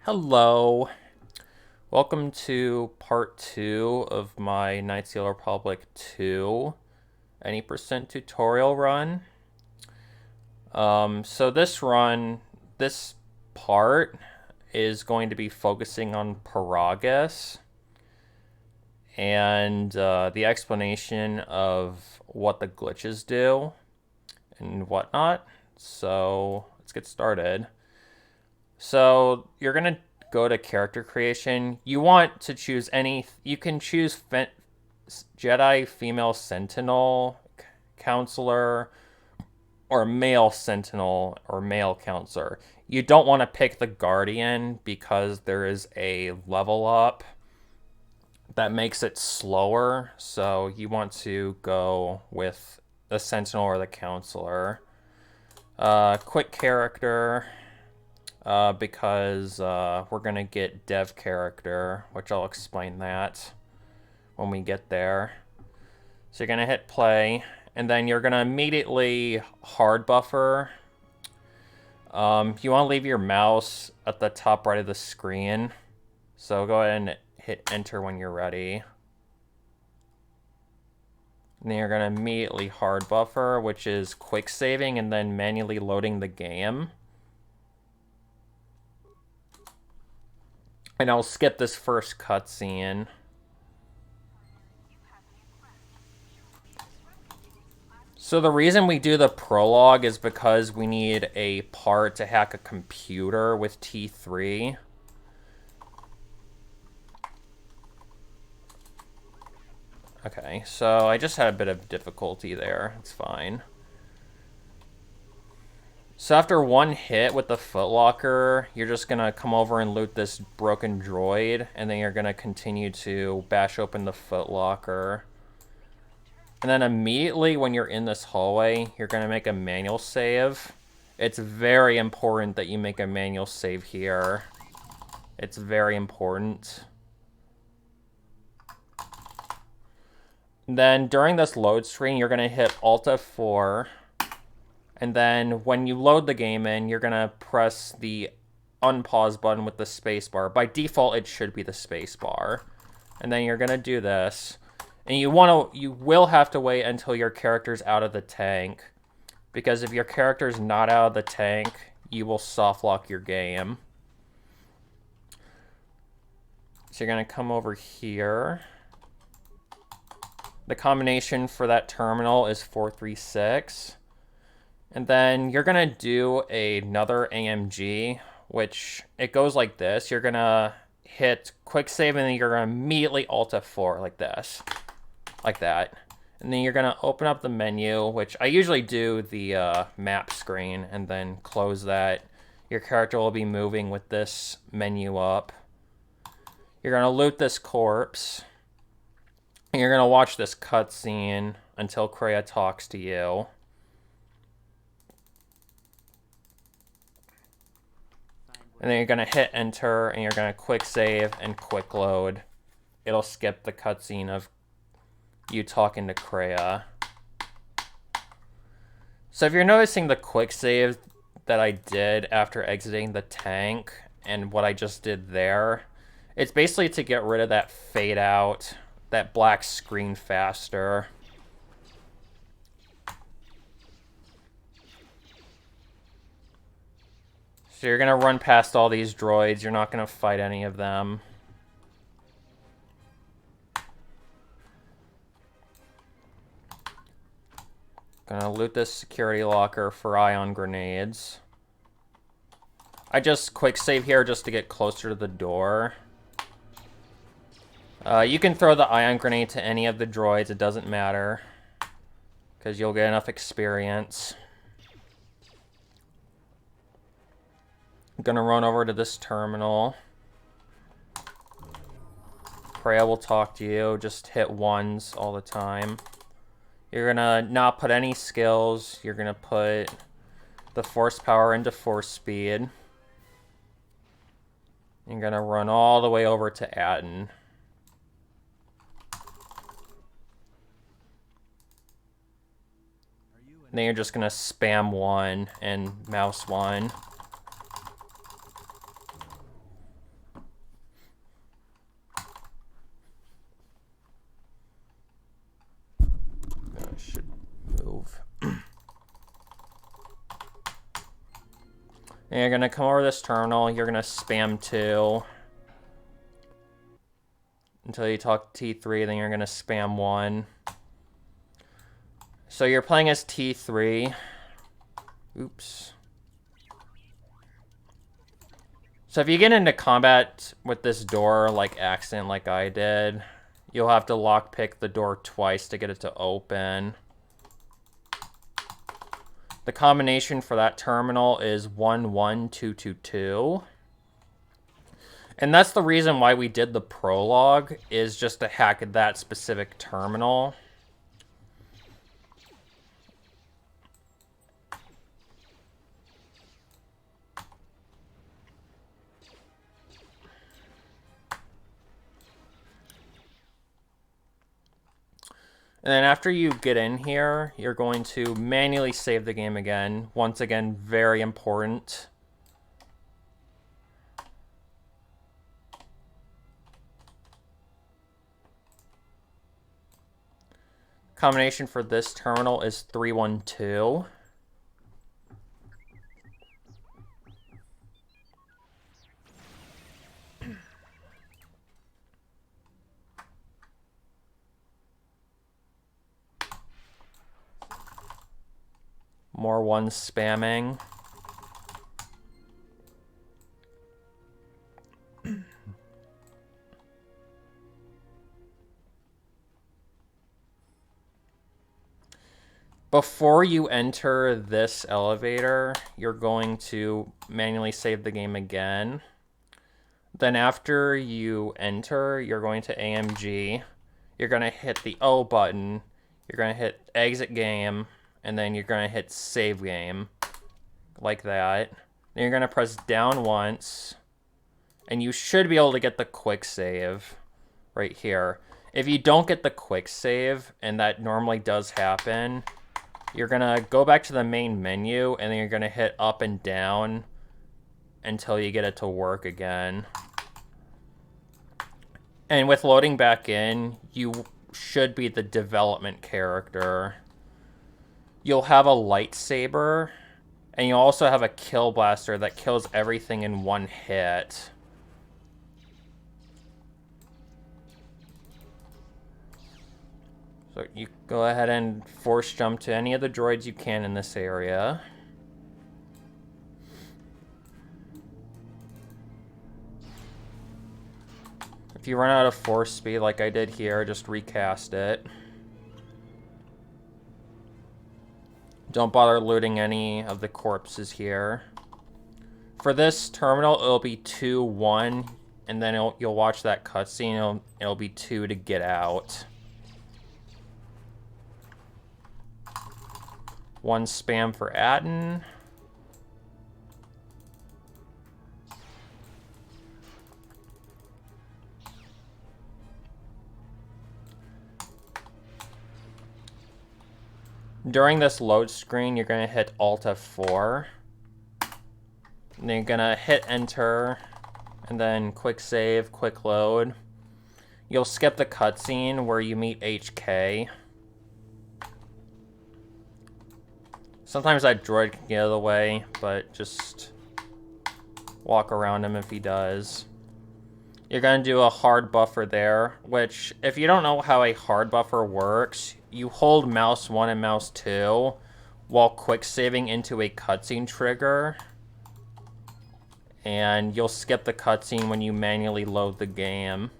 Hello. Welcome to part 2 of my Knights of the Old Republic 2 any percent tutorial run. So this part is going to be focusing on Peragus and the explanation of what the glitches do and whatnot. So let's get started. So you're gonna go to character creation. You want to choose any. You can choose Jedi female sentinel, counselor, or male sentinel or male counselor. You don't want to pick the guardian because there is a level up that makes it slower. So you want to go with the sentinel or the counselor. Quick character. Because we're going to get dev character, which I'll explain that when we get there. So you're going to hit play, and then you're going to immediately hard buffer. You want to leave your mouse at the top right of the screen. So go ahead and hit enter when you're ready. And then you're going to immediately hard buffer, which is quick saving and then manually loading the game. And I'll skip this first cutscene. So the reason we do the prologue is because we need a part to hack a computer with T3. Okay, so I just had a bit of difficulty there. It's fine. So after one hit with the footlocker, you're just going to come over and loot this broken droid, and then you're going to continue to bash open the footlocker. And then immediately when you're in this hallway, you're going to make a manual save. It's very important that you make a manual save here. It's very important. Then during this load screen, you're going to hit Alt F4. And then when you load the game in, you're going to press the unpause button with the spacebar. By default, it should be the spacebar. And then you're going to do this. And you will have to wait until your character's out of the tank. Because if your character's not out of the tank, you will soft lock your game. So you're going to come over here. The combination for that terminal is 436. And then you're going to do another AMG, which it goes like this. You're going to hit quick save, and then you're going to immediately Alt F4 like this. Like that. And then you're going to open up the menu, which I usually do the map screen, and then close that. Your character will be moving with this menu up. You're going to loot this corpse. And you're going to watch this cutscene until Kreia talks to you. And then you're going to hit enter, and you're going to quick save and quick load. It'll skip the cutscene of you talking to Kreia. So if you're noticing the quick save that I did after exiting the tank and what I just did there, it's basically to get rid of that fade out, that black screen faster. So you're going to run past all these droids. You're not going to fight any of them. Gonna loot this security locker for ion grenades. I just quick save here just to get closer to the door. You can throw the ion grenade to any of the droids. It doesn't matter. Because you'll get enough experience. I'm gonna run over to this terminal. Kreia will talk to you. Just hit ones all the time. You're gonna not put any skills. You're gonna put the force power into force speed. You're gonna run all the way over to Atton. Then you're just gonna spam 1 and mouse 1. And you're going to come over to this terminal. You're going to spam 2 until you talk T3. Then you're going to spam 1. So you're playing as T3. Oops. So if you get into combat with this door, like accident like I did, you'll have to lockpick the door twice to get it to open. The combination for that terminal is 11222. And that's the reason why we did the prologue, is just to hack that specific terminal. And then after you get in here, you're going to manually save the game again. Once again, very important. Combination for this terminal is 312. More ones spamming. Before you enter this elevator, you're going to manually save the game again. Then after you enter, you're going to AMG. You're going to hit the O button. You're going to hit exit game. And then you're going to hit save game. Like that. Then you're going to press down once. And you should be able to get the quick save right here. If you don't get the quick save, and that normally does happen, you're going to go back to the main menu, and then you're going to hit up and down until you get it to work again. And with loading back in, you should be the development character. You'll have a lightsaber, and you'll also have a kill blaster that kills everything in one hit. So you go ahead and force jump to any of the droids you can in this area. If you run out of force speed like I did here, just recast it. Don't bother looting any of the corpses here. For this terminal, it'll be 2, 1, and then you'll watch that cutscene. It'll be 2 to get out. 1 spam for Atton. During this load screen, you're going to hit Alt F4. And then you're going to hit Enter, and then quick save, quick load. You'll skip the cutscene where you meet HK. Sometimes that droid can get out of the way, but just walk around him if he does. You're going to do a hard buffer there, which, if you don't know how a hard buffer works, you hold mouse 1 and mouse 2 while quick saving into a cutscene trigger. And you'll skip the cutscene when you manually load the game.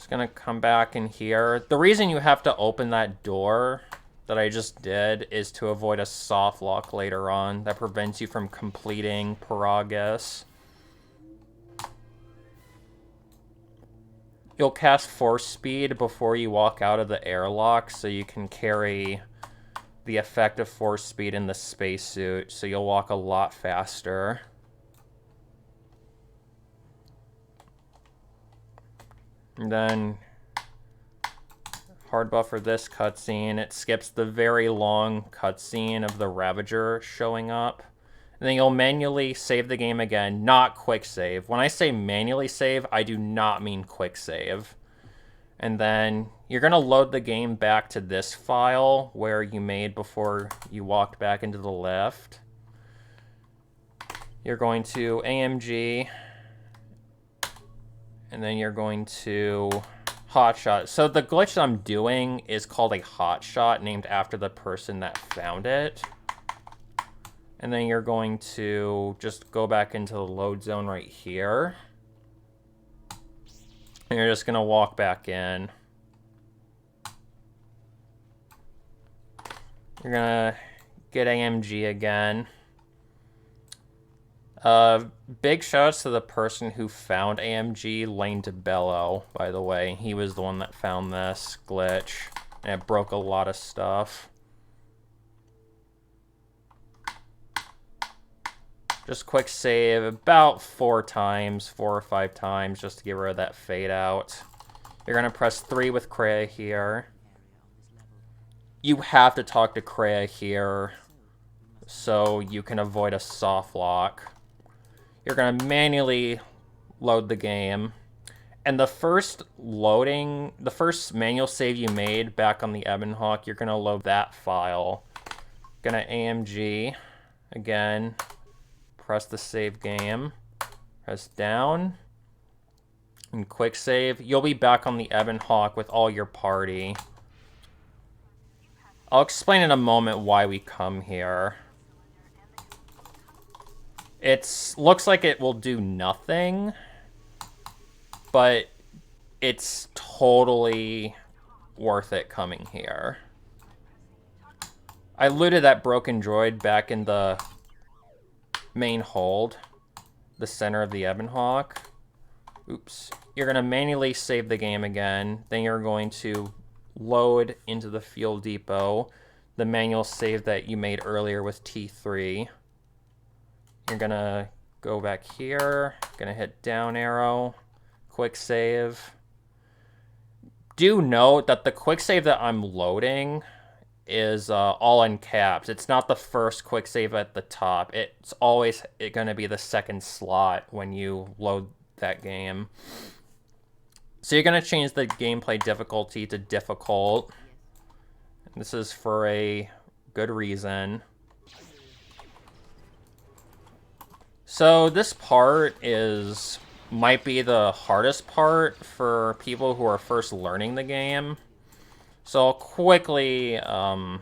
Gonna come back in here. The reason you have to open that door that I just did is to avoid a soft lock later on that prevents you from completing Peragus. You'll cast force speed before you walk out of the airlock so you can carry the effect of force speed in the spacesuit, so you'll walk a lot faster. And then hard buffer this cutscene. It skips the very long cutscene of the Ravager showing up. And then you'll manually save the game again, not quick save. When I say manually save, I do not mean quick save. And then you're going to load the game back to this file where you made before you walked back into the lift. You're going to AMG, and then you're going to hotshot. So the glitch that I'm doing is called a hotshot, named after the person that found it. And then you're going to just go back into the load zone right here. And you're just going to walk back in. You're going to get AMG again. Big shoutouts to the person who found AMG, Lane DeBello, by the way. He was the one that found this glitch, and it broke a lot of stuff. Just quick save about 4 or 5 times, just to get rid of that fade out. You're going to press 3 with Kreia here. You have to talk to Kreia here so you can avoid a soft lock. You're going to manually load the game. And the first manual save you made back on the Ebon Hawk, you're going to load that file. Going to AMG again. Press the save game. Press down. And quick save. You'll be back on the Ebon Hawk with all your party. I'll explain in a moment why we come here. It looks like it will do nothing, but it's totally worth it coming here. I looted that broken droid back in the main hold, the center of the Ebon Hawk. Oops. You're going to manually save the game again. Then you're going to load into the fuel depot the manual save that you made earlier with T3. You're going to go back here, going to hit down arrow, quick save. Do note that the quick save that I'm loading is all in caps. It's not the first quick save at the top. It's always going to be the second slot when you load that game. So you're going to change the gameplay difficulty to difficult. This is for a good reason. So this part might be the hardest part for people who are first learning the game. So I'll quickly, I'll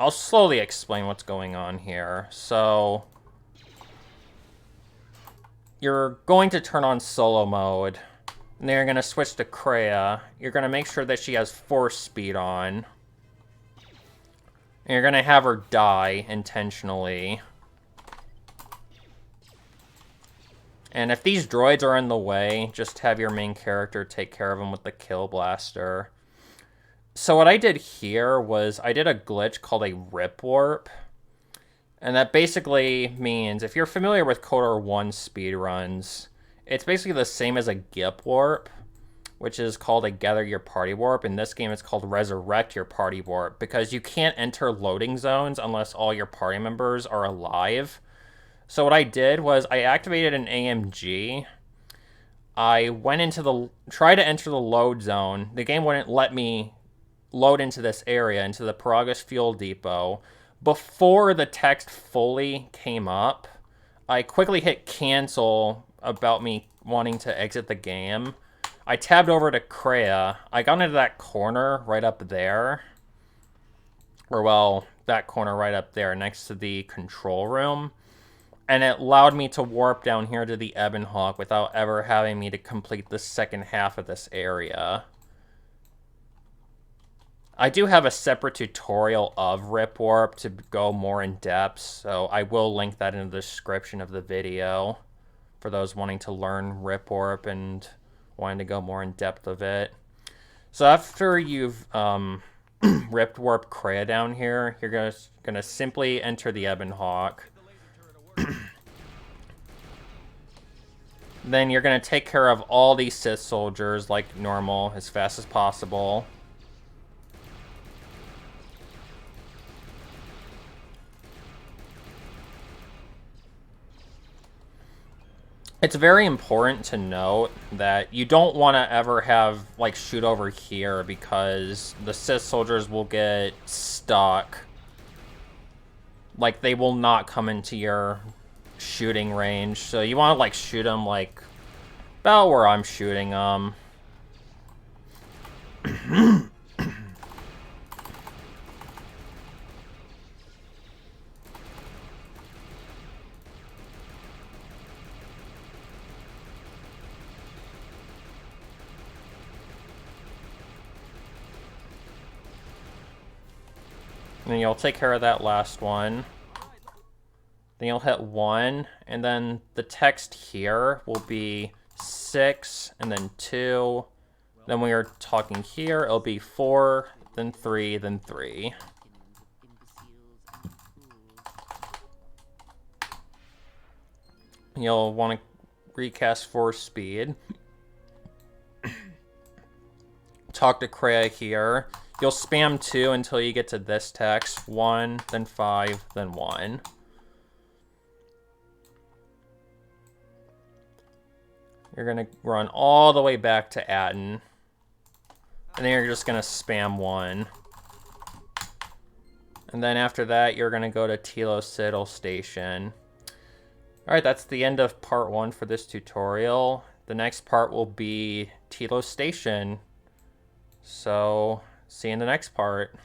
slowly explain what's going on here. So you're going to turn on solo mode, and then you're going to switch to Kreia. You're going to make sure that she has force speed on. And you're going to have her die intentionally. And if these droids are in the way, just have your main character take care of them with the kill blaster. So what I did here was I did a glitch called a rip warp. And that basically means, if you're familiar with KOTOR 1 speedruns, it's basically the same as a Gip warp, which is called a gather your party warp. In this game, it's called resurrect your party warp, because you can't enter loading zones unless all your party members are alive. So what I did was I activated an AMG. I went into tried to enter the load zone. The game wouldn't let me load into this area, into the Peragus fuel depot. Before the text fully came up, I quickly hit cancel about me wanting to exit the game. I tabbed over to Kreia. I got into that corner right up there. Or, well, that corner right up there next to the control room. And it allowed me to warp down here to the Ebon Hawk without ever having me to complete the second half of this area. I do have a separate tutorial of Rip Warp to go more in depth, so I will link that in the description of the video for those wanting to learn Rip Warp and wanting to go more in depth of it. So after you've ripped warp Kreia down here, you're gonna simply enter the Ebon Hawk. Then you're going to take care of all these Sith soldiers like normal as fast as possible. It's very important to note that you don't want to ever have, like, shoot over here because the Sith soldiers will get stuck. Like, they will not come into your shooting range. So you want to, like, shoot them, like, about where I'm shooting them. And you'll take care of that last one. Then you'll hit 1, and then the text here will be 6, and then 2. Then when you're talking here, it'll be 4, then 3, then 3. You'll want to recast for speed. Talk to Kreia here. You'll spam 2 until you get to this text. 1, then 5, then 1. You're going to run all the way back to Atton. And then you're just going to spam 1. And then after that, you're going to go to Tilo Station. Alright, that's the end of part 1 for this tutorial. The next part will be Tilo Station. So, see you in the next part.